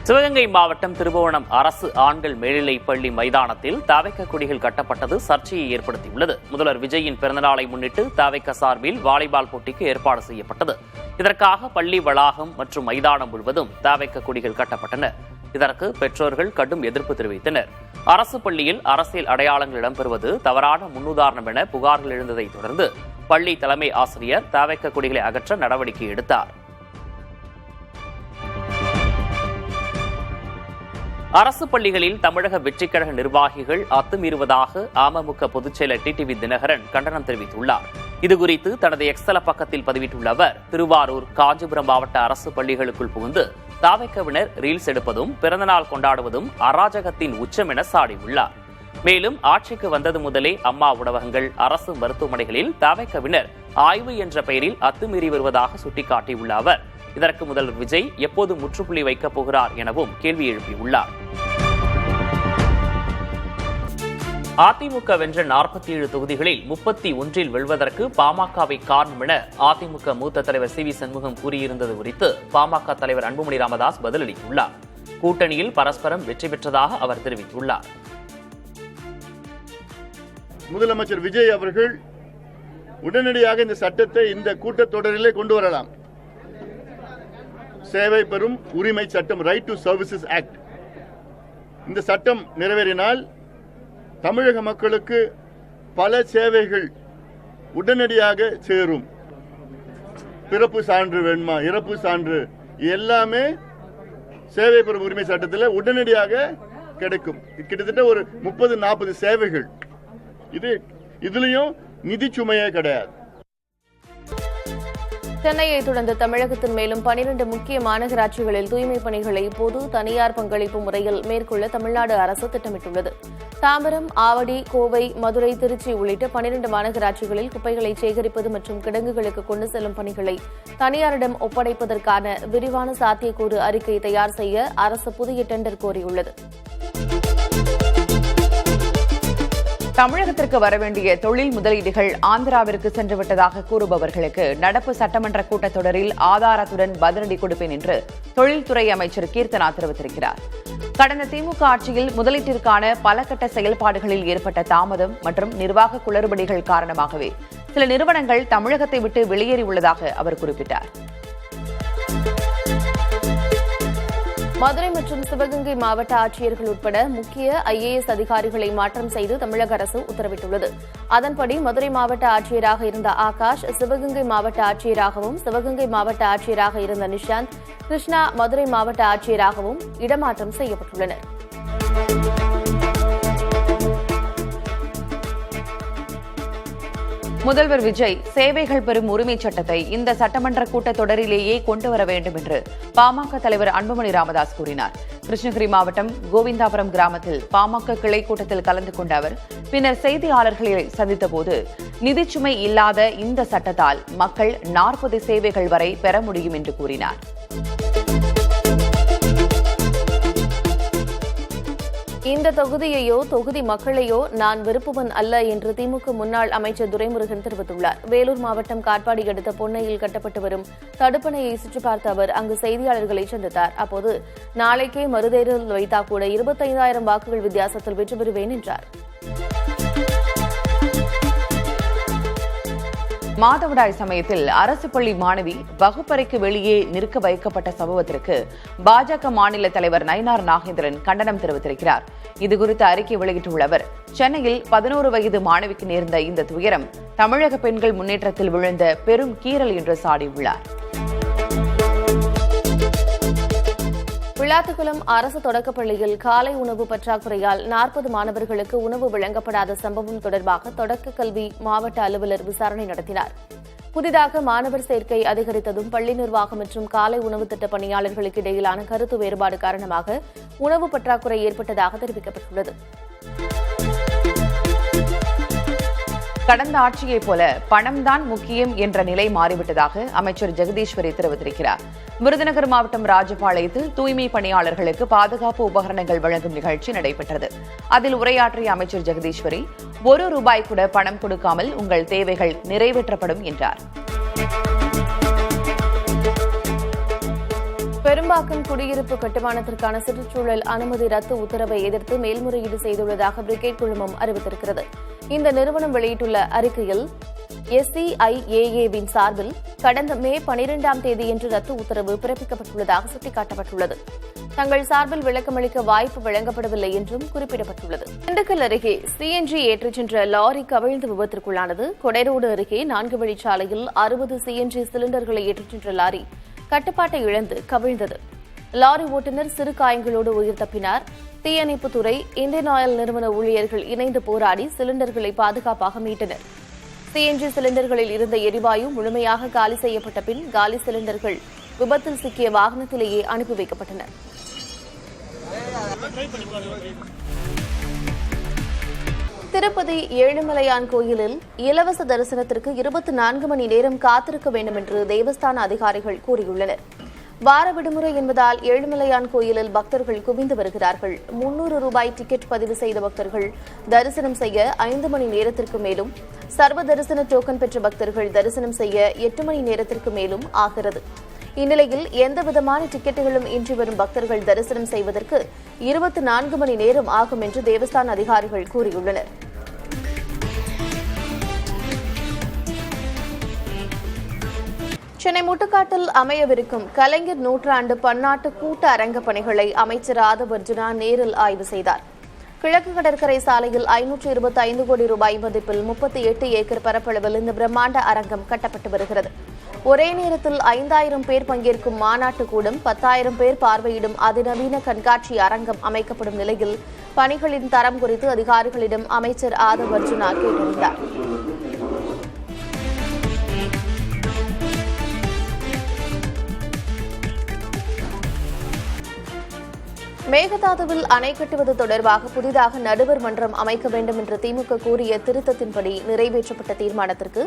சிவகங்கை மாவட்டம் திருபுவனம் அரசு ஆண்கள் மேல்நிலைப் பள்ளி மைதானத்தில் தாவேக்கா கொடிகள் கட்டப்பட்டது சர்ச்சையை ஏற்படுத்தியுள்ளது. முதல்வர் விஜயின் பிறந்தநாளை முன்னிட்டு தாவேக்கா சார்பில் வாலிபால் போட்டிக்கு ஏற்பாடு செய்யப்பட்டது. இதற்காக பள்ளி வளாகம் மற்றும் மைதானம் முழுவதும் தாவேக்கா கொடிகள் கட்டப்பட்டன. இதற்கு பெற்றோர்கள் கடும் எதிர்ப்பு தெரிவித்தனர். அரசு பள்ளியில் அரசியல் அடையாளங்கள் இடம்பெறுவது தவறான முன்னுதாரணம் என புகார்கள் எழுந்ததை தொடர்ந்து பள்ளி தலைமை ஆசிரியர் தாவேக்கா கொடிகளை அகற்ற நடவடிக்கை எடுத்தார். அரசு பள்ளிகளில் தமிழக வெற்றிக்கழக நிர்வாகிகள் அத்துமீறுவதாக அமமுக பொதுச்செயலர் டிடிவி தினகரன் கண்டனம் தெரிவித்துள்ளார். இதுகுறித்து தனது எக்ஸல பக்கத்தில் பதிவிட்டுள்ள அவர், திருவாரூர், காஞ்சிபுரம் மாவட்ட அரசு பள்ளிகளுக்குள் புகுந்து தாவேக்காவினர் ரீல்ஸ் எடுப்பதும் பிறந்தநாள் கொண்டாடுவதும் அராஜகத்தின் உச்சம் என சாடியுள்ளார். மேலும் ஆட்சிக்கு வந்தது முதலே அம்மா உணவகங்கள், அரசு மருத்துவமனைகளில் தாவேக்காவினர் ஆய்வு என்ற பெயரில் அத்துமீறி வருவதாக சுட்டிக்காட்டியுள்ள அவர், இதற்கு முதல்வர் விஜய் எப்போது முற்றுப்புள்ளி வைக்கப் போகிறார் எனவும் கேள்வி எழுப்பியுள்ளார். அதிமுக வென்ற 47 தொகுதிகளில் 31 வெல்வதற்கு பாமகவை காரணம் என அதிமுக மூத்த தலைவர் சி வி சண்முகம் கூறியிருந்தது குறித்து பாமக தலைவர் அன்புமணி ராமதாஸ் பதிலளித்துள்ளார். கூட்டணியில் பரஸ்பரம் வெற்றி பெற்றதாக அவர் தெரிவித்துள்ளார். முதலமைச்சர் விஜய் அவர்கள் உடனடியாக இந்த சட்டத்தை இந்த கூட்டத்தொடரிலே கொண்டு வரலாம். சேவை பெறும் உரிமை சட்டம், ரைட் டு சர்வீசஸ் ஆக்ட். இந்த சட்டம் நிறைவேறினால் தமிழக மக்களுக்கு பல சேவைகள் உடனடியாக சேரும். பிறப்பு சான்று வேணுமா, இறப்பு சான்று, எல்லாமே சேவை பெறும் உரிமை சட்டத்தில் உடனடியாக கிடைக்கும். கிட்டத்தட்ட ஒரு 30-40 சேவைகள். இதுலயும் நிதி சுமையே கிடையாது. சென்னையை தொடர்ந்து தமிழகத்தின் மேலும் 12 முக்கிய மாநகராட்சிகளில் தூய்மைப் பணிகளை பொது தனியார் பங்களிப்பு முறையில் மேற்கொள்ள தமிழ்நாடு அரசு திட்டமிட்டுள்ளது. தாம்பரம், ஆவடி, கோவை, மதுரை, திருச்சி உள்ளிட்ட 12 மாநகராட்சிகளில் குப்பைகளை சேகரிப்பது மற்றும் கிடங்குகளுக்கு கொண்டு செல்லும் பணிகளை தனியாரிடம் ஒப்படைப்பதற்கான விரிவான சாத்தியக்கூறு அறிக்கை தயார் செய்ய அரசு புதிய டெண்டர் கோரியுள்ளது. தமிழகத்திற்கு வரவேண்டிய தொழில் முதலீடுகள் ஆந்திராவிற்கு சென்றுவிட்டதாக கூறுபவர்களுக்கு நடப்பு சட்டமன்ற கூட்டத்தொடரில் ஆதாரத்துடன் பதிலடி கொடுப்பேன் என்று தொழில்துறை அமைச்சர் கீர்த்தனா தெரிவித்திருக்கிறார். கடந்த திமுக ஆட்சியில் முதலீட்டிற்கான பல கட்ட செயல்பாடுகளில் ஏற்பட்ட தாமதம் மற்றும் நிர்வாக குளறுபடிகள் காரணமாகவே சில நிறுவனங்கள் தமிழகத்தை விட்டு வெளியேறியுள்ளதாக அவர் குறிப்பிட்டார். மதுரை மற்றும் சிவகங்கை மாவட்ட ஆட்சியர்கள் உட்பட முக்கிய IAS அதிகாரிகளை மாற்றம் செய்து தமிழக அரசு உத்தரவிட்டுள்ளது. அதன்படி மதுரை மாவட்ட ஆட்சியராக இருந்த ஆகாஷ் சிவகங்கை மாவட்ட ஆட்சியராகவும், சிவகங்கை மாவட்ட ஆட்சியராக இருந்த நிஷாந்த் கிருஷ்ணா மதுரை மாவட்ட ஆட்சியராகவும் இடமாற்றம் செய்யப்பட்டுள்ளனர். முதல்வர் விஜய் சேவைகள் பெறும் உரிமை சட்டத்தை இந்த சட்டமன்ற கூட்டத்தொடரிலேயே கொண்டு வர வேண்டும் என்று பாமக தலைவர் அன்புமணி ராமதாஸ் கூறினார். கிருஷ்ணகிரி மாவட்டம் கோவிந்தாபுரம் கிராமத்தில் பாமக கிளை கூட்டத்தில் கலந்து கொண்ட அவர் பின்னர் செய்தியாளர்களை சந்தித்தபோது, நிதிச்சுமை இல்லாத இந்த சட்டத்தால் மக்கள் 40 சேவைகள் வரை பெற முடியும் என்று கூறினார். இந்த தொகுதியையோ தொகுதி மக்களையோ நான் விருப்புவன் அல்ல என்று திமுக முன்னாள் அமைச்சர் துரைமுருகன் தெரிவித்துள்ளார். வேலூர் மாவட்டம் காட்பாடி அடுத்த பொன்னையில் கட்டப்பட்டு வரும் தடுப்பணையை சுற்றி பார்த்த அவர் அங்கு செய்தியாளர்களை சந்தித்தார். அப்போது நாளைக்கே மறுதேர்தல் வைத்தா கூட 25,000 வாக்குகள் வித்தியாசத்தில் வெற்றி பெறுவேன் என்றார். மாதவிடாய் சமயத்தில் அரசு பள்ளி மாணவி வகுப்பறைக்கு வெளியே நிற்க வைக்கப்பட்ட சம்பவத்திற்கு பாஜக மாநில தலைவர் நயினார் நாகேந்திரன் கண்டனம் தெரிவித்திருக்கிறார். இதுகுறித்து அறிக்கை வெளியிட்டுள்ள அவர், சென்னையில் 11 வயது மாணவிக்கு நேர்ந்த இந்த துயரம் தமிழக பெண்கள் முன்னேற்றத்தில் விழுந்த பெரும் கீறல் என்று சாடியுள்ளார். விளாத்துக்குளம் அரசு தொடக்கப்பள்ளியில் காலை உணவு பற்றாக்குறையால் 40 மாணவர்களுக்கு உணவு வழங்கப்படாத சம்பவம் தொடர்பாக தொடக்க கல்வி மாவட்ட அலுவலர் விசாரணை நடத்தினார். புதிதாக மாணவர் சேர்க்கை அதிகரித்ததும் பள்ளி நிர்வாகம் மற்றும் காலை உணவு திட்ட பணியாளர்களுக்கு இடையிலான கருத்து வேறுபாடு காரணமாக உணவு பற்றாக்குறை ஏற்பட்டதாக தெரிவிக்கப்பட்டுள்ளது. கடந்த ஆட்சியைப் போல பணம்தான் முக்கியம் என்ற நிலை மாறிவிட்டதாக அமைச்சர் ஜெகதீஸ்வரி தெரிவித்திருக்கிறார். விருதுநகர் மாவட்டம் ராஜபாளையத்தில் தூய்மை பணியாளர்களுக்கு பாதுகாப்பு உபகரணங்கள் வழங்கும் நிகழ்ச்சி நடைபெற்றது. அதில் உரையாற்றிய அமைச்சர் ஜெகதீஸ்வரி, ₹1 கூட பணம் கொடுக்காமல் உங்கள் தேவைகள் நிறைவேற்றப்படும் என்றார். பெரும்பாக்கம் குடியிருப்பு கட்டுமானத்திற்கான சுற்றுச்சூழல் அனுமதி ரத்து உத்தரவை எதிர்த்து மேல்முறையீடு செய்துள்ளதாக பிரிகேட் குழுமம் அறிவித்திருக்கிறது. இந்த நிறுவனம் வெளியிட்டுள்ள அறிக்கையில் SCIAA-வின் சார்பில் கடந்த மே 12ஆம் தேதியன்று ரத்து உத்தரவு பிறப்பிக்கப்பட்டுள்ளதாக சுட்டிக்காட்டப்பட்டுள்ளது. தங்கள் சார்பில் விளக்கமளிக்க வாய்ப்பு வழங்கப்படவில்லை என்றும் குறிப்பிடப்பட்டுள்ளது. திண்டுக்கல் அருகே CNG ஏற்றிச் சென்ற லாரி கவிழ்ந்து விபத்திற்குள்ளானது. கொடைரோடு அருகே 4 வழிச்சாலையில் 60 CNG சிலிண்டர்களை ஏற்றிச் சென்ற லாரி கட்டுப்பாட்டை இழந்து கவிழ்ந்தது. லாரி ஓட்டுநர் சிறு காயங்களோடு உயிர் தப்பினார். தீயணைப்புத்துறை, இந்தியன் ஆயில் நிறுவன ஊழியர்கள் இணைந்து போராடி சிலிண்டர்களை பாதுகாப்பாக மீட்டனர். CNG சிலிண்டர்களில் இருந்த எரிவாயு முழுமையாக காலி செய்யப்பட்ட பின் காலி சிலிண்டர்கள் விபத்தில் சிக்கிய வாகனத்திலேயே அனுப்பி வைக்கப்பட்டன. திருப்பதி ஏழுமலையான் கோயிலில் இலவச தரிசனத்திற்கு 24 மணி நேரம் காத்திருக்க வேண்டும் என்று தேவஸ்தான அதிகாரிகள் கூறியுள்ளனர். வார விடுமுறை என்பதால் ஏழுமலையான் கோயிலில் பக்தர்கள் குவிந்து வருகிறார்கள். 300 ரூபாய் டிக்கெட் பதிவு செய்த பக்தர்கள் தரிசனம் செய்ய 5 மணி நேரத்திற்கு மேலும், சர்வ தரிசன டோக்கன் பெற்ற பக்தர்கள் தரிசனம் செய்ய 8 மணி நேரத்திற்கு மேலும் ஆகிறது. இந்நிலையில் எந்தவிதமான டிக்கெட்டுகளும் இன்றி வரும் பக்தர்கள் தரிசனம் செய்வதற்கு 24 மணி நேரம் ஆகும் என்று தேவஸ்தான அதிகாரிகள் கூறியுள்ளனர். சென்னை முட்டுக்காட்டில் அமையவிருக்கும் கலைஞர் நூற்றாண்டு பன்னாட்டு கூட்ட அரங்க பணிகளை அமைச்சர் ஆதவ் அர்ஜுனா நேரில் ஆய்வு செய்தார். கிழக்கு கடற்கரை சாலையில் 525 கோடி ரூபாய் மதிப்பில் 38 ஏக்கர் பரப்பளவில் இந்த பிரம்மாண்ட அரங்கம் கட்டப்பட்டு வருகிறது. ஒரே நேரத்தில் 5000 பேர் பங்கேற்கும் மாநாட்டு கூடம், 10,000 பேர் பார்வையிடும் அதிநவீன கண்காட்சி அரங்கம் அமைக்கப்படும் நிலையில் பணிகளின் தரம் குறித்து அதிகாரிகளிடம் அமைச்சர் ஆதவ் அர்ஜுனா கேட்டறிந்தார். மேகதாதுவில் அணை கட்டுவது தொடர்பாக புதிதாக நடுவர் மன்றம் அமைக்க வேண்டும் என்று திமுக கூறிய திருத்தத்தின்படி நிறைவேற்றப்பட்ட தீர்மானத்திற்கு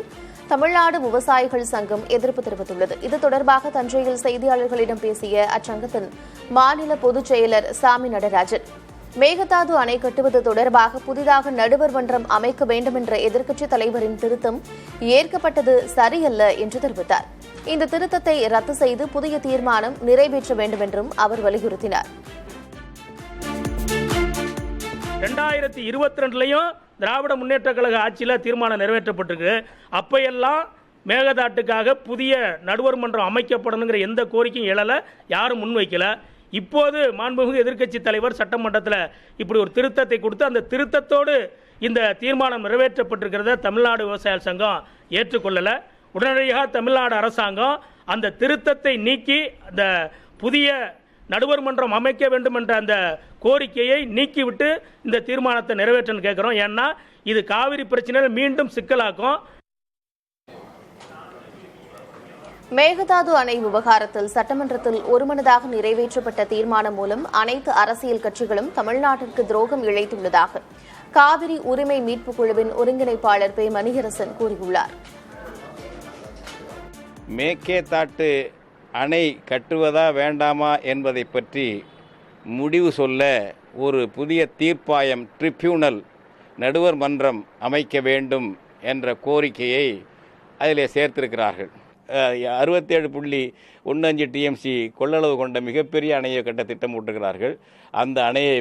தமிழ்நாடு விவசாயிகள் சங்கம் எதிர்ப்பு தெரிவித்துள்ளது. இது தொடர்பாக தஞ்சையில் செய்தியாளர்களிடம் பேசிய அச்சங்கத்தின் மாநில பொதுச் செயலர் சாமி நடராஜன், மேகதாது அணை கட்டுவது தொடர்பாக புதிதாக நடுவர் மன்றம் அமைக்க வேண்டும் என்ற எதிர்க்கட்சித் தலைவரின் திருத்தம் ஏற்கப்பட்டது சரியல்ல என்று தெரிவித்தார். இந்த திருத்தத்தை ரத்து செய்து புதிய தீர்மானம் நிறைவேற்ற வேண்டும் என்றும் அவர் வலியுறுத்தினார். 2022 திராவிட முன்னேற்ற கழக ஆட்சியில் தீர்மானம் நிறைவேற்றப்பட்டிருக்கு. அப்பையெல்லாம் மேகதாட்டுக்காக புதிய நடுவர் மன்றம் அமைக்கப்படணுங்கிற எந்த கோரிக்கையும் எழலை, யாரும் முன்வைக்கல. இப்போது மாண்புமிகு எதிர்க்கட்சி தலைவர் சட்டமன்றத்தில் இப்படி ஒரு திருத்தத்தை கொடுத்து அந்த திருத்தத்தோடு இந்த தீர்மானம் நிறைவேற்றப்பட்டிருக்கிறத தமிழ்நாடு விவசாயிகள் சங்கம் ஏற்றுக்கொள்ளலை. உடனடியாக தமிழ்நாடு அரசாங்கம் அந்த திருத்தத்தை நீக்கி அந்த புதிய நடுவர் மன்றம் அமைக்க வேண்டும் என்ற அந்த கோரிக்கையை நீக்கிவிட்டு இந்த தீர்மானத்தை நிறைவேற்றன்னு கேட்கிறோம். ஏன்னா இது காவிரி பிரச்சனையை மீண்டும் சிக்கலாக்கும். மேகதாது அணை விவகாரத்தில் சட்டமன்றத்தில் ஒருமனதாக நிறைவேற்றப்பட்ட தீர்மானம் மூலம் அனைத்து அரசியல் கட்சிகளும் தமிழ்நாட்டிற்கு துரோகம் இழைத்துள்ளதாக காவிரி உரிமை மீட்புக் குழுவின் ஒருங்கிணைப்பாளர் பே. மணியரசன் கூறியுள்ளார். மேகதாட்டு அணை கட்டுவதா வேண்டாமா என்பதை பற்றி முடிவு சொல்ல ஒரு புதிய தீர்ப்பாயம் ட்ரிபியூனல் நடுவர் மன்றம் அமைக்க வேண்டும் என்ற கோரிக்கையை அதில் சேர்த்திருக்கிறார்கள். 67.15 TMC கொள்ளளவு கொண்ட மிகப்பெரிய அணையை கட்ட திட்டம் போட்டுகிறார்கள். அந்த அணையை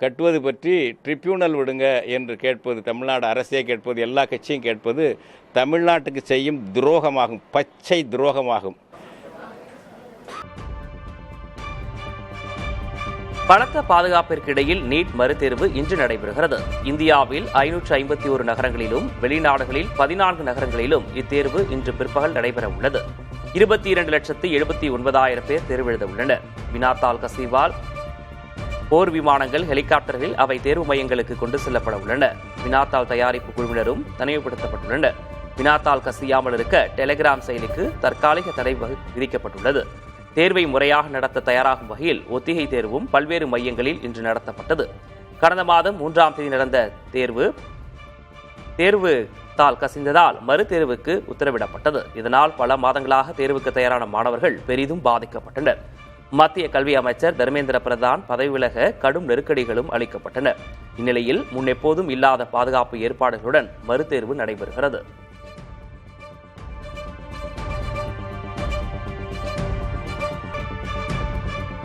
கட்டுவது பற்றி ட்ரிபியூனல் விடுங்க என்று கேட்பது, தமிழ்நாடு அரசே கேட்பது, எல்லா கட்சியும் கேட்பது தமிழ்நாட்டுக்கு செய்யும் துரோகமாகும், பச்சை துரோகமாகும். பலத்த பாதுகாப்பிற்கு இடையில் நீட் மறுதேர்வு இன்று நடைபெறுகிறது. இந்தியாவில் 551 நகரங்களிலும் வெளிநாடுகளில் 14 நகரங்களிலும் இத்தேர்வு இன்று பிற்பகல் நடைபெற உள்ளது. 22,79,000 பேர் தேர்வெழுத உள்ளனர். வினாத்தாள் கசிவால் போர் விமானங்கள், ஹெலிகாப்டர்கள் அவை தேர்வு மையங்களுக்கு கொண்டு செல்லப்பட உள்ளன. வினாத்தாள் தயாரிப்பு குழுவினரும் தனிமைப்படுத்தப்பட்டுள்ளனர். வினாத்தாள் கசியாமல் இருக்க டெலிகிராம் செயலிக்கு தற்காலிக தடை விதிக்கப்பட்டுள்ளது. தேர்வை முறையாக நடத்த தயாராகும் வகையில் ஒத்திகை தேர்வும் பல்வேறு மையங்களில் இன்று நடத்தப்பட்டது. கடந்த மாதம் 3ஆம் தேதி நடந்த தேர்வு தாள் கசிந்ததால் மறுதேர்வுக்கு உத்தரவிடப்பட்டது. இதனால் பல மாதங்களாக தேர்வுக்கு தயாரான மாணவர்கள் பெரிதும் பாதிக்கப்பட்டனர். மத்திய கல்வி அமைச்சர் தர்மேந்திர பிரதான் பதவி விலக கடும் நெருக்கடிகளும் அளிக்கப்பட்டன. இந்நிலையில் முன்னெப்போதும் இல்லாத பாதுகாப்பு ஏற்பாடுகளுடன் மறுதேர்வு நடைபெறுகிறது.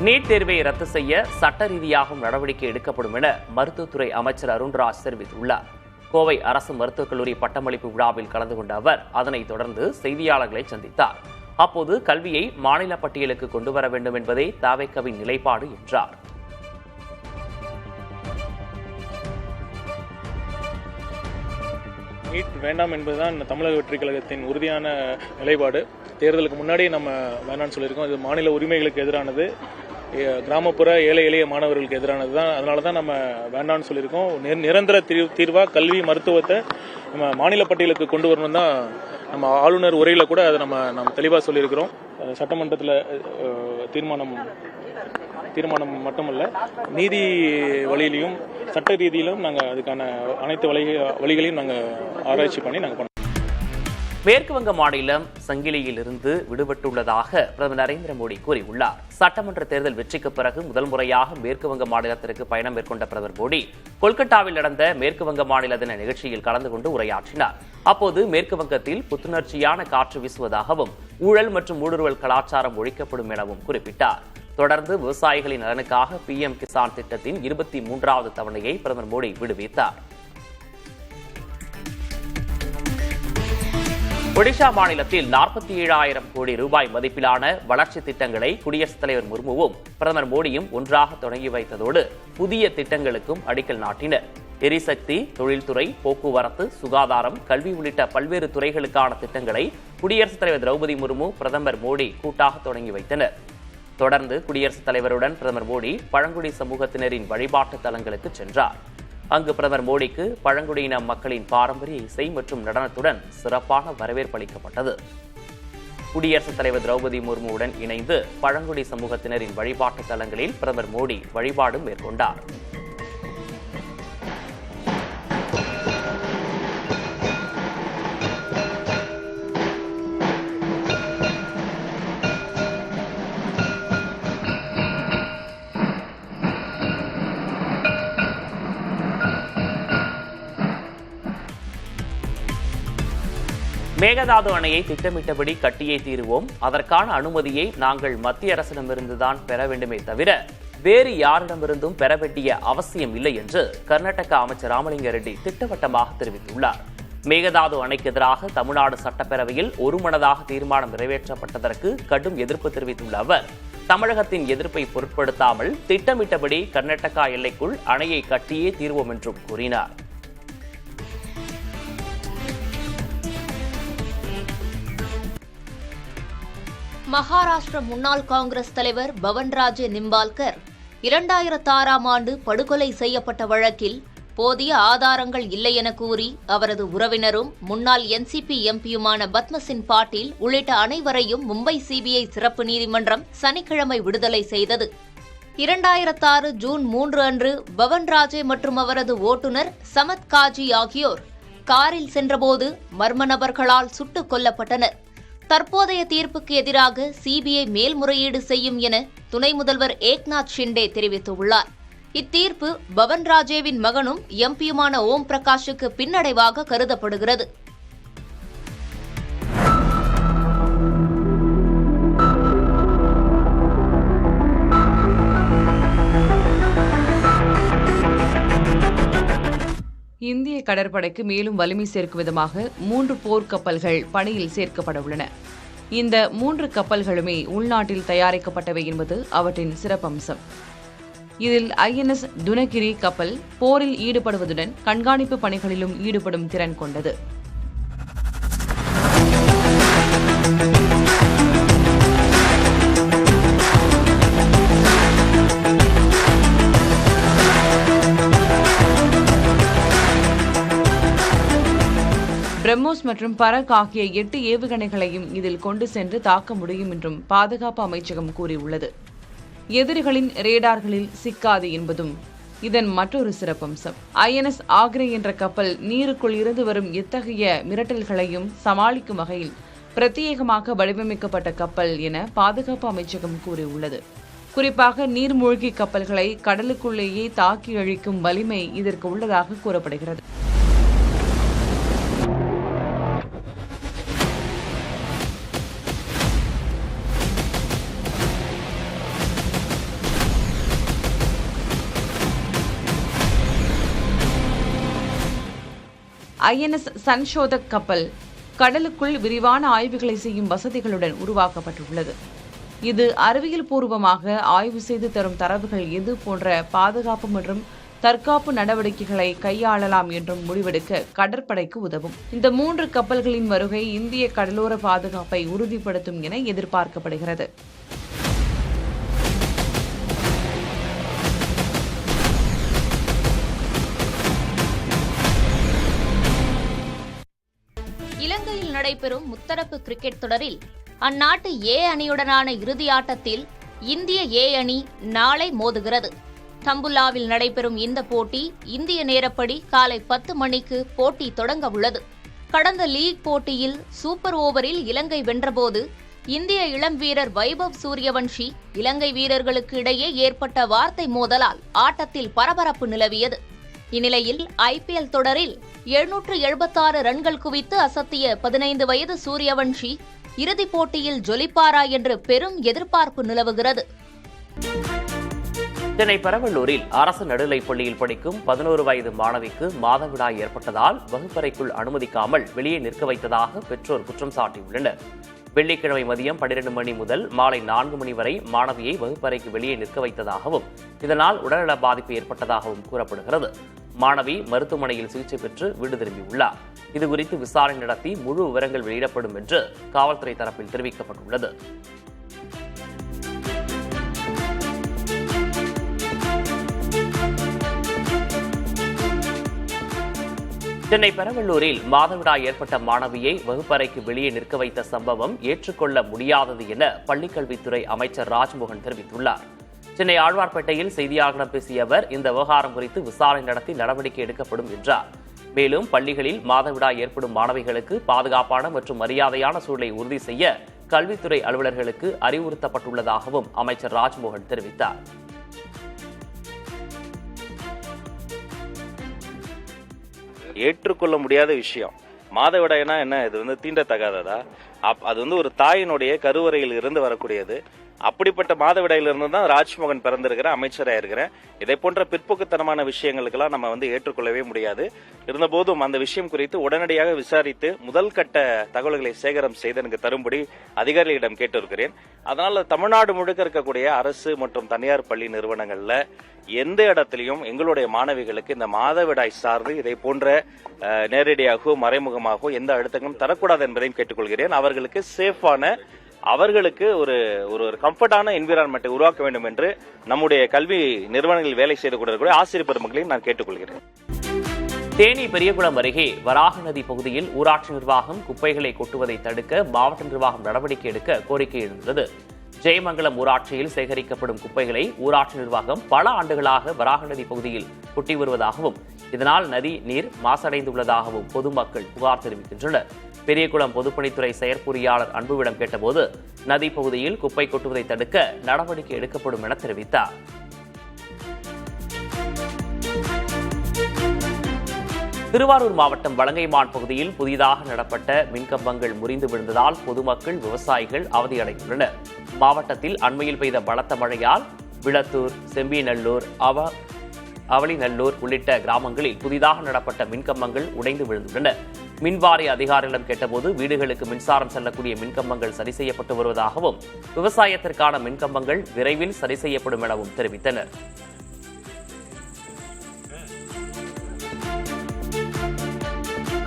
நீட் தேர்வை ரத்து செய்ய சட்ட ரீதியாகவும் நடவடிக்கை எடுக்கப்படும் என மருத்துவத்துறை அமைச்சர் அருண்ராஜ் தெரிவித்துள்ளார். கோவை அரசு மருத்துவக் கல்லூரி பட்டமளிப்பு விழாவில் கலந்து கொண்ட அவர் அதனைத் தொடர்ந்து செய்தியாளர்களை சந்தித்தார். அப்போது கல்வியை மாநில பட்டியலுக்கு கொண்டு வர வேண்டும் என்பதே தவேகாவின் நிலைப்பாடு என்றார். நீட் வேண்டாம் என்பதுதான் தமிழக வெற்றி கழகத்தின் உறுதியான நிலைப்பாடு. தேர்தலுக்கு முன்னாடி நம்ம வேண்டாம்னு சொல்லியிருக்கோம். இது மாநில உரிமைகளுக்கு எதிரானது, கிராமப்புற ஏழை எளிய மாணவர்களுக்கு எதிரானது தான். அதனால தான் நம்ம வேண்டாம்னு சொல்லியிருக்கோம். நிரந்தர தீர்வாக கல்வி மருத்துவத்தை நம்ம மாநில பட்டியலுக்கு கொண்டு வரணும் தான் நம்ம ஆளுநர் உரையில் கூட அதை நம்ம தெளிவாக சொல்லியிருக்கிறோம். சட்டமன்றத்தில் தீர்மானம் மட்டுமல்ல, நீதி வழியிலையும் சட்ட ரீதியிலும் நாங்கள் அதுக்கான அனைத்து வழிகளையும் நாங்கள் ஆராய்ச்சி பண்ணி நாங்கள் பண்ணோம். மேற்கு வங்க மாநிலம் சங்கிலியில் இருந்து விடுபட்டுள்ளதாக பிரதமர் நரேந்திர மோடி கூறியுள்ளார். சட்டமன்ற தேர்தல் வெற்றிக்கு பிறகு முதல் முறையாக மேற்கு வங்க மாநிலத்திற்கு பயணம் மேற்கொண்ட பிரதமர் மோடி கொல்கத்தாவில் நடந்த மேற்கு வங்க மாநில தின நிகழ்ச்சியில் கலந்து கொண்டு உரையாற்றினார். அப்போது மேற்கு வங்கத்தில் புத்துணர்ச்சியான காற்று வீசுவதாகவும் ஊழல் மற்றும் ஊடுருவல் கலாச்சாரம் ஒழிக்கப்படும் எனவும் குறிப்பிட்டார். தொடர்ந்து விவசாயிகளின் நலனுக்காக PM கிசான் திட்டத்தின் 23வது தவணையை பிரதமர் மோடி விடுவித்தார். ஒடிஷா மாநிலத்தில் 47,000 கோடி ரூபாய் மதிப்பிலான வளர்ச்சி திட்டங்களை குடியரசுத் தலைவர் முர்முவும் பிரதமர் மோடியும் ஒன்றாக தொடங்கி வைத்ததோடு புதிய திட்டங்களுக்கும் அடிக்கல் நாட்டினர். எரிசக்தி, தொழில்துறை, போக்குவரத்து, சுகாதாரம், கல்வி உள்ளிட்ட பல்வேறு துறைகளுக்கான திட்டங்களை குடியரசுத் தலைவர் திரௌபதி முர்மு, பிரதமர் மோடி கூட்டாக தொடங்கி வைத்தனர். தொடர்ந்து குடியரசுத் தலைவருடன் பிரதமர் மோடி பழங்குடி சமூகத்தினரின் வழிபாட்டு தலங்களுக்கு சென்றார். அங்கு பிரதமர் மோடிக்கு பழங்குடியின மக்களின் பாரம்பரிய இசை மற்றும் நடனத்துடன் சிறப்பான வரவேற்பு அளிக்கப்பட்டது. குடியரசுத் தலைவர் திரௌபதி முர்முவுடன் இணைந்து பழங்குடி சமூகத்தினரின் வழிபாட்டு தலங்களில் பிரதமர் மோடி வழிபாடு மேற்கொண்டார். மேகதாது அணையை திட்டமிட்டபடி கட்டியே தீருவோம். அதற்கான அனுமதியை நாங்கள் மத்திய அரசிடமிருந்துதான் பெற வேண்டுமே தவிர வேறு யாரிடமிருந்தும் பெற வேண்டிய அவசியம் இல்லை என்று கர்நாடக அமைச்சர் ராமலிங்க ரெட்டி திட்டவட்டமாக தெரிவித்துள்ளார். மேகதாது அணைக்கு எதிராக தமிழ்நாடு சட்டப்பேரவையில் ஒருமனதாக தீர்மானம் நிறைவேற்றப்பட்டதற்கு கடும் எதிர்ப்பு தெரிவித்துள்ள அவர் தமிழகத்தின் எதிர்ப்பை பொருட்படுத்தாமல் திட்டமிட்டபடி கர்நாடகா எல்லைக்குள் அணையை கட்டியே தீர்வோம் என்றும் கூறினார். மகாராஷ்டிர முன்னாள் காங்கிரஸ் தலைவர் பவன்ராஜே நிம்பால்கர் 2006ஆம் ஆண்டு படுகொலை செய்யப்பட்ட வழக்கில் போதிய ஆதாரங்கள் இல்லை என கூறி அவரது உறவினரும் முன்னாள் NCP MPயுமான பத்மசிங் பாட்டீல் உள்ளிட்ட அனைவரையும் மும்பை CBI சிறப்பு நீதிமன்றம் சனிக்கிழமை விடுதலை செய்தது. 2006 ஜூன் 3 அன்று பவன்ராஜே மற்றும் அவரது ஓட்டுநர் சமத் காஜி ஆகியோர் காரில் சென்றபோது மர்ம நபர்களால் சுட்டுக் கொல்லப்பட்டனர். தற்போதைய தீர்ப்புக்கு எதிராக CBI மேல்முறையீடு செய்யும் என துணை முதல்வர் ஏக்நாத் ஷிண்டே தெரிவித்துள்ளார். இத்தீர்ப்பு பவன்ராஜேவின் மகனும் MPயுமான ஓம் பிரகாஷுக்கு பின்னடைவாக கருதப்படுகிறது. இந்திய கடற்படைக்கு மேலும் வலிமை சேர்க்கும் விதமாக 3 போர்க்கப்பல்கள் பணியில் சேர்க்கப்பட உள்ளன. இந்த 3 கப்பல்களுமே உள்நாட்டில் தயாரிக்கப்பட்டவை என்பது அவற்றின் சிறப்பம்சம். இதில் INS துனகிரி கப்பல் போரில் ஈடுபடுவதுடன் கண்காணிப்பு பணிகளிலும் ஈடுபடும் திறன் கொண்டது. பிரம்மோஸ் மற்றும் பரக் ஆகிய 8 ஏவுகணைகளையும் இதில் கொண்டு சென்று தாக்க முடியும் என்றும் பாதுகாப்பு அமைச்சகம் கூறியுள்ளது. எதிரிகளின் ரேடார்களில் சிக்காது என்பதும் இதன் மற்றொரு சிறப்பம்சம். INS ஆக்ரே என்ற கப்பல் நீருக்குள் இருந்து வரும் எத்தகைய மிரட்டல்களையும் சமாளிக்கும் வகையில் பிரத்யேகமாக வடிவமைக்கப்பட்ட கப்பல் என பாதுகாப்பு அமைச்சகம் கூறியுள்ளது. குறிப்பாக நீர்மூழ்கி கப்பல்களை கடலுக்குள்ளேயே தாக்கி அழிக்கும் வலிமை இதற்கு உள்ளதாக கூறப்படுகிறது. INS சன்ஷோதக் கப்பல் கடலுக்குள் விரிவான ஆய்வுகளை செய்யும் வசதிகளுடன் உருவாக்கப்பட்டுள்ளது. இது அறிவியல் பூர்வமாக ஆய்வு செய்து தரும் தரவுகள் எது போன்ற பாதுகாப்பு மற்றும் தற்காப்பு நடவடிக்கைகளை கையாளலாம் என்றும் முடிவெடுக்க கடற்படைக்கு உதவும். இந்த 3 கப்பல்களின் வருகை இந்திய கடலோர பாதுகாப்பை உறுதிப்படுத்தும் என எதிர்பார்க்கப்படுகிறது. இலங்கையில் நடைபெறும் முத்தரப்பு கிரிக்கெட் தொடரில் அந்நாட்டு ஏ அணியுடனான இறுதி ஆட்டத்தில் இந்திய ஏ அணி நாளை மோதுகிறது. தம்புல்லாவில் நடைபெறும் இந்த போட்டி இந்திய நேரப்படி காலை 10 மணிக்கு போட்டி தொடங்க உள்ளது. கடந்த லீக் போட்டியில் சூப்பர் ஓவரில் இலங்கை வென்றபோது இந்திய இளம் வீரர் வைபவ் சூரியவன்ஷி இலங்கை வீரர்களுக்கு இடையே ஏற்பட்ட வார்த்தை மோதலால் ஆட்டத்தில் பரபரப்பு நிலவியது. இந்நிலையில் IPL தொடரில் 776 ரன்கள் குவித்து அசத்திய 15 வயது சூரியவன்ஷி இறுதிப் போட்டியில் ஜொலிப்பாரா என்று பெரும் எதிர்பார்ப்பு நிலவுகிறது. சென்னை பெரவள்ளூரில் அரசு நடுநிலைப் பள்ளியில் படிக்கும் 11 வயது மாணவிக்கு மாதவிடாய் ஏற்பட்டதால் வகுப்பறைக்குள் அனுமதிக்காமல் வெளியே நிற்க வைத்ததாக பெற்றோர் குற்றம் சாட்டியுள்ளனர். வெள்ளிக்கிழமை மதியம் 12 மணி முதல் மாலை 4 மணி வரை மாணவியை வகுப்பறைக்கு வெளியே நிற்க வைத்ததாகவும் இதனால் உடல்நல பாதிப்பு ஏற்பட்டதாகவும் கூறப்படுகிறது. மாணவி மருத்துவமனையில் சிகிச்சை பெற்று வீடு திரும்பியுள்ளார். இதுகுறித்து விசாரணை நடத்தி முழு விவரங்கள் வெளியிடப்படும் என்று காவல்துறை தரப்பில் தெரிவிக்கப்பட்டுள்ளது. சென்னை பெரவள்ளூரில் மாதவிடாய் ஏற்பட்ட மாணவியை வகுப்பறைக்கு வெளியே நிற்க வைத்த சம்பவம் ஏற்றுக்கொள்ள முடியாதது என பள்ளிக்கல்வித்துறை அமைச்சர் ராஜ்மோகன் தெரிவித்துள்ளார். சென்னை ஆழ்வார்பேட்டையில் செய்தியாளர்களிடம் பேசிய அவர் இந்த விவகாரம் குறித்து விசாரணை நடத்தி நடவடிக்கை எடுக்கப்படும் என்றார். மேலும் பள்ளிகளில் மாதவிடாய் ஏற்படும் மாணவிகளுக்கு பாதுகாப்பான மற்றும் மரியாதையான சூழலை உறுதி செய்ய கல்வித்துறை அலுவலர்களுக்கு அறிவுறுத்தப்பட்டுள்ளதாகவும் அமைச்சர் ராஜ்மோகன் தெரிவித்தார். ஏற்றுக்கொள்ள முடியாத விஷயம். மாதவிடாய்னா என்ன? இது தீண்டத்தகாததா? அது ஒரு தாயினுடைய கருவறையில் இருந்து வரக்கூடியது. அப்படிப்பட்ட மாதவிடாயிலிருந்து தான் ராஜ்மோகன் பிறந்திருக்கிறேன், அமைச்சராக இருக்கிறேன். இதை போன்ற பிற்போக்குத்தனமான விஷயங்களுக்கெல்லாம் நம்ம ஏற்றுக்கொள்ளவே முடியாது. இருந்தபோதும் அந்த விஷயம் குறித்து உடனடியாக விசாரித்து முதல் கட்ட தகவல்களை சேகரம் செய்து எனக்கு தரும்படி அதிகாரிகளிடம் கேட்டிருக்கிறேன். அதனால தமிழ்நாடு முழுக்க இருக்கக்கூடிய அரசு மற்றும் தனியார் பள்ளி நிறுவனங்கள்ல எந்த இடத்திலையும் எங்களுடைய மாணவிகளுக்கு இந்த மாதவிடாய் சார்ந்து இதை போன்ற நேரடியாகவோ மறைமுகமாகவோ எந்த அழுத்தங்களும் தரக்கூடாது என்பதையும் கேட்டுக்கொள்கிறேன். அவர்களுக்கு சேஃபான, அவர்களுக்கு ஒரு கம்ஃபர்டான என்விரான்மெண்ட்டை உருவாக்க வேண்டும் என்று நம்முடைய கல்வி நிறுவனங்களில் வேலை செய்து கொண்டிருக்கிற ஆசிரியர் பெருமக்களையும் நான் கேட்டுக்கொள்கிறேன். தேனி பெரியகுளம் அருகே வராக நதி பகுதியில் ஊராட்சி நிர்வாகம் குப்பைகளை கொட்டுவதை தடுக்க மாவட்ட நிர்வாகம் நடவடிக்கை எடுக்க கோரிக்கை எழுந்துள்ளது. ஜெயமங்கலம் ஊராட்சியில் சேகரிக்கப்படும் குப்பைகளை ஊராட்சி நிர்வாகம் பல ஆண்டுகளாக வராக நதி பகுதியில் கொட்டி வருவதாகவும் இதனால் நதி நீர் மாசடைந்துள்ளதாகவும் பொதுமக்கள் புகார் தெரிவிக்கின்றனர். பெரியகுளம் பொதுப்பணித்துறை செயற்பொறியாளர் அன்புவிடம் கேட்டபோது நதி பகுதியில் குப்பை கொட்டுவதை தடுக்க நடவடிக்கை எடுக்கப்படும் என தெரிவித்தார். திருவாரூர் மாவட்டம் வலங்கைமான் பகுதியில் புதிதாக நடப்பட்ட மின்கம்பங்கள் முறிந்து விழுந்ததால் பொதுமக்கள், விவசாயிகள் அவதியடைந்துள்ளனர். மாவட்டத்தில் அண்மையில் பெய்த பலத்த மழையால் விளத்தூர், செம்பிநல்லூர், அவளிநல்லூர் உள்ளிட்ட கிராமங்களில் புதிதாக நடப்பட்ட மின்கம்பங்கள் உடைந்து விழுந்துள்ளன. மின்வாரிய அதிகாரிகளிடம் கேட்டபோது வீடுகளுக்கு மின்சாரம் செல்லக்கூடிய மின்கம்பங்கள் சரி செய்யப்பட்டு வருவதாகவும் விவசாயத்திற்கான மின்கம்பங்கள் விரைவில் சரி செய்யப்படும் எனவும் தெரிவித்தனர்.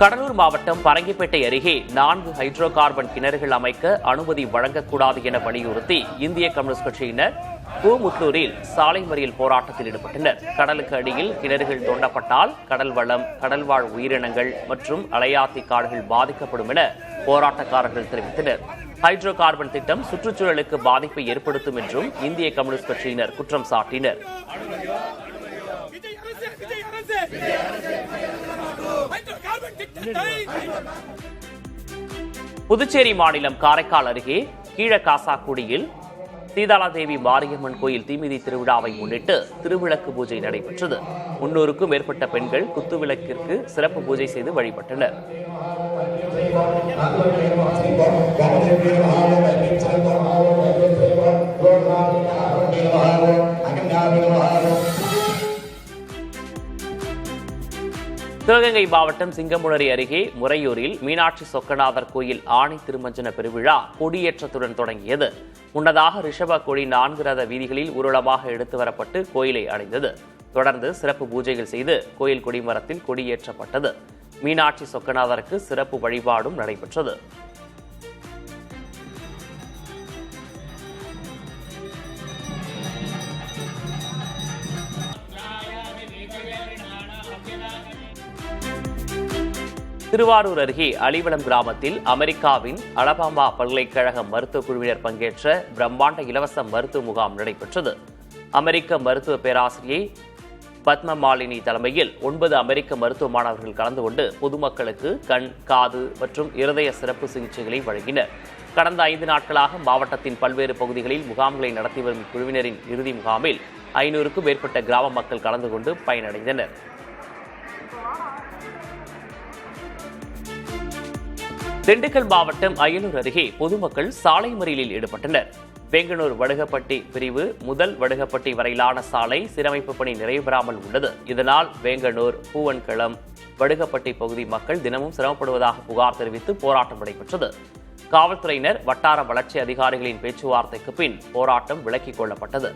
கடலூர் மாவட்டம் பரங்கிப்பேட்டை அருகே 4 ஹைட்ரோ கார்பன் கிணறுகள் அமைக்க அனுமதி வழங்கக்கூடாது என வலியுறுத்தி இந்திய கம்யூனிஸ்ட் கட்சியினர் பூமுத்தூரில் சாலை மறியல் போராட்டத்தில் ஈடுபட்டனர். கடலுக்கு அடியில் கிணறுகள் தோண்டப்பட்டால் கடல் வளம், கடல்வாழ் உயிரினங்கள் மற்றும் அலையாத்தி காடுகள் பாதிக்கப்படும் என போராட்டக்காரர்கள் தெரிவித்தனர். ஹைட்ரோ கார்பன் திட்டம் சுற்றுச்சூழலுக்கு பாதிப்பை ஏற்படுத்தும் என்றும் இந்திய கம்யூனிஸ்ட் கட்சியினர் குற்றம் சாட்டினர். புதுச்சேரி மாநிலம் காரைக்கால் அருகே கீழகாசாக்குடியில் சீதாலாதேவி மாரியம்மன் கோயில் தீமிதி திருவிழாவை முன்னிட்டு திருவிளக்கு பூஜை நடைபெற்றது. 300க்கும் மேற்பட்ட பெண்கள் குத்துவிளக்கிற்கு சிறப்பு பூஜை செய்து வழிபட்டனர். சிவகங்கை மாவட்டம் சிங்கமுனரி அருகே முறையூரில் மீனாட்சி சொக்கநாதர் கோயில் ஆணி திருமஞ்சன பெருவிழா கொடியேற்றத்துடன் தொடங்கியது. முன்னதாக ரிஷப கொடி 4 ரத வீதிகளில் ஊர்வலமாக எடுத்து வரப்பட்டு கோயிலை அடைந்தது. தொடர்ந்து சிறப்பு பூஜைகள் செய்து கோயில் கொடிமரத்தில் கொடியேற்றப்பட்டது. மீனாட்சி சொக்கநாதருக்கு சிறப்பு வழிபாடும் நடைபெற்றது. திருவாரூர் அருகே அலிவலம் கிராமத்தில் அமெரிக்காவின் அலபாமா பல்கலைக்கழக மருத்துவ குழுவினர் பங்கேற்ற பிரம்மாண்ட இலவச மருத்துவ முகாம் நடைபெற்றது. அமெரிக்க மருத்துவ பேராசிரியை பத்மமாலினி தலைமையில் 9 அமெரிக்க மருத்துவ மாணவர்கள் கலந்து கொண்டு பொதுமக்களுக்கு கண், காது மற்றும் இருதய சிறப்பு சிகிச்சைகளை வழங்கினர். கடந்த 5 நாட்களாக மாவட்டத்தின் பல்வேறு பகுதிகளில் முகாம்களை நடத்தி வரும் குழுவினரின் இறுதி முகாமில் 500க்கும் மேற்பட்ட கிராம மக்கள் கலந்து கொண்டு பயனடைந்தனர். திண்டுக்கல் மாவட்டம் அயலூர் அருகே பொதுமக்கள் சாலை மறியலில் ஈடுபட்டனர். வேங்கனூர் வடுகப்பட்டி பிரிவு முதல் வடுகப்பட்டி வரையிலான சாலை சீரமைப்பு பணி நிறைவேறாமல் உள்ளது. இதனால் வேங்கனூர், பூவன்களம், வடுகப்பட்டி பகுதி மக்கள் தினமும் சிரமப்படுவதாக புகார் தெரிவித்து போராட்டம் நடைபெற்றது. காவல்துறையினர், வட்டார வளர்ச்சி அதிகாரிகளின் பேச்சுவார்த்தைக்கு பின் போராட்டம் விலக்கிக் கொள்ளப்பட்டது.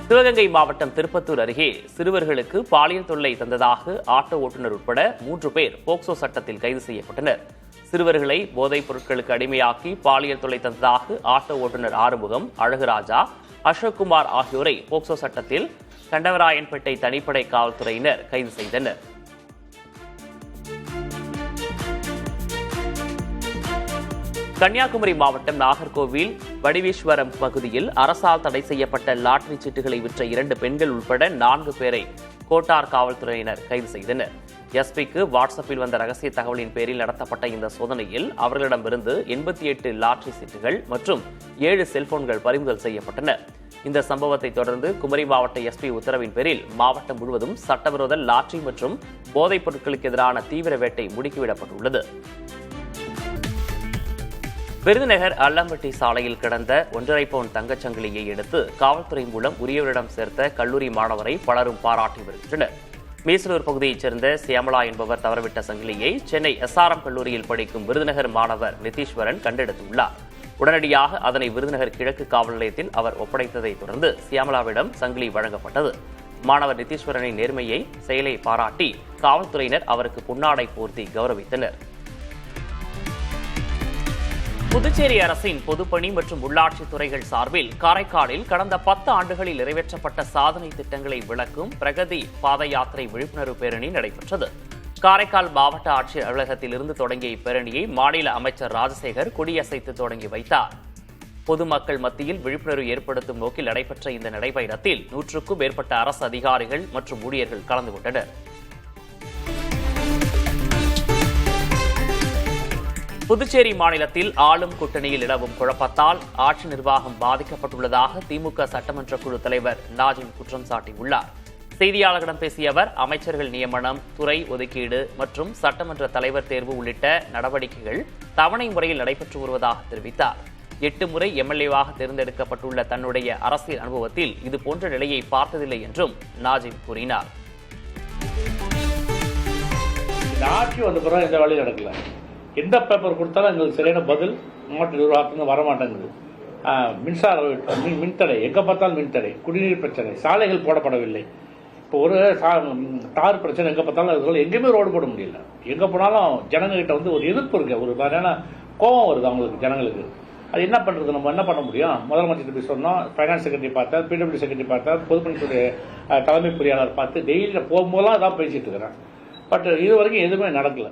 சிவகங்கை மாவட்டம் திருப்பத்தூர் அருகே சிறுவர்களுக்கு பாலியல் தொல்லை தந்ததாக ஆட்டோ ஓட்டுநர் உட்பட 3 பேர் போக்சோ சட்டத்தில் கைது செய்யப்பட்டனர். சிறுவர்களை போதைப் பொருட்களுக்கு அடிமையாக்கி பாலியல் தொல்லை தந்ததாக ஆட்டோ ஓட்டுநர் ஆறுமுகம், அழகுராஜா, அசோக்குமார் ஆகியோரை போக்சோ சட்டத்தில் கண்டவராயன்பேட்டை தனிப்படை காவல்துறையினர் கைது செய்தனர். கன்னியாகுமரி மாவட்டம் நாகர்கோவில் வடிவீஸ்வரம் பகுதியில் அரசால் தடை செய்யப்பட்ட லாட்டரி சீட்டுகளை விற்ற 2 பெண்கள் உட்பட 4 பேரை கோட்டார் காவல்துறையினர் கைது செய்தனர். எஸ்பிக்கு வாட்ஸ்அப்பில் வந்த ரகசிய தகவலின் பேரில் நடத்தப்பட்ட இந்த சோதனையில் அவர்களிடமிருந்து 88 லாட்டரி சீட்டுகள் மற்றும் 7 செல்போன்கள் பறிமுதல் செய்யப்பட்டன. இந்த சம்பவத்தை தொடர்ந்து குமரி மாவட்ட எஸ்பி உத்தரவின் பேரில் மாவட்டம் முழுவதும் சட்டவிரோத லாட்டரி மற்றும் போதைப் பொருட்களுக்கு எதிரான தீவிர வேட்டை முடுக்கிவிடப்பட்டுள்ளது. விருதுநகர் அல்லம்பட்டி சாலையில் கிடந்த 1.5 பவுன் தங்கச்சங்கிலியை எடுத்து காவல்துறை மூலம் உரியவரிடம் சேர்த்த கல்லூரி மாணவரை பலரும் பாராட்டி வருகின்றனர். மீசலூர் பகுதியைச் சேர்ந்த சியாமலா என்பவர் தவறவிட்ட சங்கிலியை சென்னை SRM கல்லூரியில் படிக்கும் விருதுநகர் மாணவர் நிதீஸ்வரன் கண்டெடுத்துள்ளார். உடனடியாக அதனை விருதுநகர் கிழக்கு காவல் நிலையத்தில் அவர் ஒப்படைத்ததை தொடர்ந்து சியாமலாவிடம் சங்கிலி வழங்கப்பட்டது. மாணவர் நிதீஸ்வரனின் நேர்மையை செயலை பாராட்டி காவல்துறையினர் அவருக்கு பொன்னாடை போர்த்தி கௌரவித்தனர். புதுச்சேரி அரசின் பொதுப்பணி மற்றும் உள்ளாட்சித் துறைகள் சார்பில் காரைக்காலில் கடந்த 10 ஆண்டுகளில் நிறைவேற்றப்பட்ட சாதனை திட்டங்களை விளக்கும் பிரகதி பாத யாத்திரை விழிப்புணர்வு பேரணி நடைபெற்றது. காரைக்கால் மாவட்ட ஆட்சியர் அலுவலகத்தில் இருந்து தொடங்கிய இப்பேரணியை மாநில அமைச்சர் ராஜசேகர் கொடியசைத்து தொடங்கி வைத்தார். பொதுமக்கள் மத்தியில் விழிப்புணர்வு ஏற்படுத்தும் நோக்கில் நடைபெற்ற இந்த நடைபயணத்தில் 100க்கும் மேற்பட்ட அரசு அதிகாரிகள் மற்றும் ஊழியர்கள் கலந்து கொண்டனர். புதுச்சேரி மாநிலத்தில் ஆளும் கூட்டணியில் நிலவும் குழப்பத்தால் ஆட்சி நிர்வாகம் பாதிக்கப்பட்டுள்ளதாக திமுக சட்டமன்ற குழு தலைவர் நாஜிம் குற்றம் சாட்டியுள்ளார். செய்தியாளர்களிடம் பேசிய அவர், அமைச்சர்கள் நியமனம், துறை ஒதுக்கீடு மற்றும் சட்டமன்ற தலைவர் தேர்வு உள்ளிட்ட நடவடிக்கைகள் தவணை முறையில் நடைபெற்று வருவதாக தெரிவித்தார். 8 முறை எம்எல்ஏவாக தேர்ந்தெடுக்கப்பட்டுள்ள தன்னுடைய அரசியல் அனுபவத்தில் இதுபோன்ற நிலையை பார்த்ததில்லை என்றும் நாஜிம் கூறினார். ஆட்சி வந்த பிறகு இந்த வேலையும் நடக்கல. எந்த பேப்பர் கொடுத்தாலும் எங்களுக்கு சரியான பதில் மாவட்ட நிர்வாகத்துக்கு வரமாட்டேங்குது. மின்சார மின்தடை, எங்கே பார்த்தாலும் மின்தடை, குடிநீர் பிரச்சனை, சாலைகள் போடப்படவில்லை. இப்போ ஒரு தார் பிரச்சனை எங்கே பார்த்தாலும் அதுக்குள்ள எங்கேயுமே ரோடு போட முடியல. எங்கே போனாலும் ஜனங்கள்கிட்ட வந்து ஒரு எதிர்ப்பு இருக்கு, ஒரு மாதிரியான கோபம் வருது அவங்களுக்கு, ஜனங்களுக்கு. அது என்ன பண்ணுறது, நம்ம என்ன பண்ண முடியும்? முதலமைச்சர் போய் சொன்னோம், ஃபைனான்ஸ் செக்ரட்டரி பார்த்தார், பிடபிள்யூ செக்ரட்டரி பார்த்தார், பொதுப்பணித்துறை தலைமை பொறியாளர் பார்த்து டெய்லியில் போகும்போதெல்லாம் அதான் பேசிட்டு இருக்கிறேன். பட் இது வரைக்கும் எதுவுமே நடக்கல.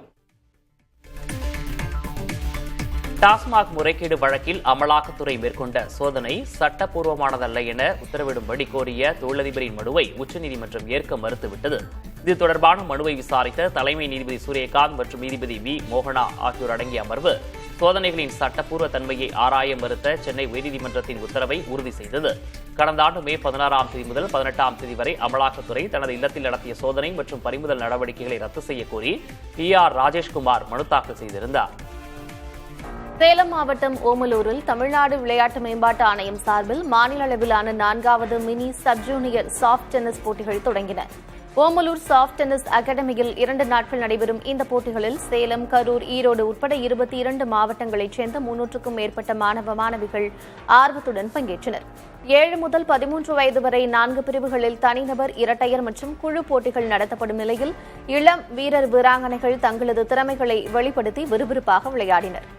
டாஸ்மாக் முறைகேடு வழக்கில் அமலாக்கத்துறை மேற்கொண்ட சோதனை சட்டப்பூர்வமானதல்ல என உத்தரவிடும்படி கோரிய தொழிலதிபரின் மனுவை உச்சநீதிமன்றம் ஏற்க மறுத்துவிட்டது. இது தொடர்பான மனுவை விசாரித்த தலைமை நீதிபதி சூரியகாந்த் மற்றும் நீதிபதி வி மோகனா ஆகியோர் அடங்கிய அமர்வு சோதனைகளின் சட்டப்பூர்வ தன்மையை ஆராய மறுத்த சென்னை உயர்நீதிமன்றத்தின் உத்தரவை உறுதி செய்தது. கடந்த ஆண்டு மே 16ஆம் தேதி முதல் 18ஆம் தேதி வரை அமலாக்கத்துறை தனது இல்லத்தில் நடத்திய சோதனை மற்றும் பறிமுதல் நடவடிக்கைகளை ரத்து செய்ய கோரி PR ராஜேஷ்குமார் மனு தாக்கல் செய்திருந்தார். சேலம் மாவட்டம் ஓமலூரில் தமிழ்நாடு விளையாட்டு மேம்பாட்டு ஆணையம் சார்பில் மாநில அளவிலான 4வது mini sub junior soft tennis போட்டிகள் தொடங்கின. ஓமலூர் சாஃப்ட் டென்னிஸ் அகாடமியில் 2 நாட்கள் நடைபெறும் இந்த போட்டிகளில் சேலம், கரூர், ஈரோடு உட்பட 22 மாவட்டங்களைச் சேர்ந்த 300க்கும் மேற்பட்ட மாணவ மாணவிகள் ஆர்வத்துடன் பங்கேற்றனர். 7 முதல் 13 வயது வரை 4 பிரிவுகளில் தனிநபர், இரட்டையர் மற்றும் குழு போட்டிகள் நடத்தப்படும் நிலையில் இளம் வீரர் வீராங்கனைகள் தங்களது திறமைகளை வெளிப்படுத்தி விறுவிறுப்பாக விளையாடினர்.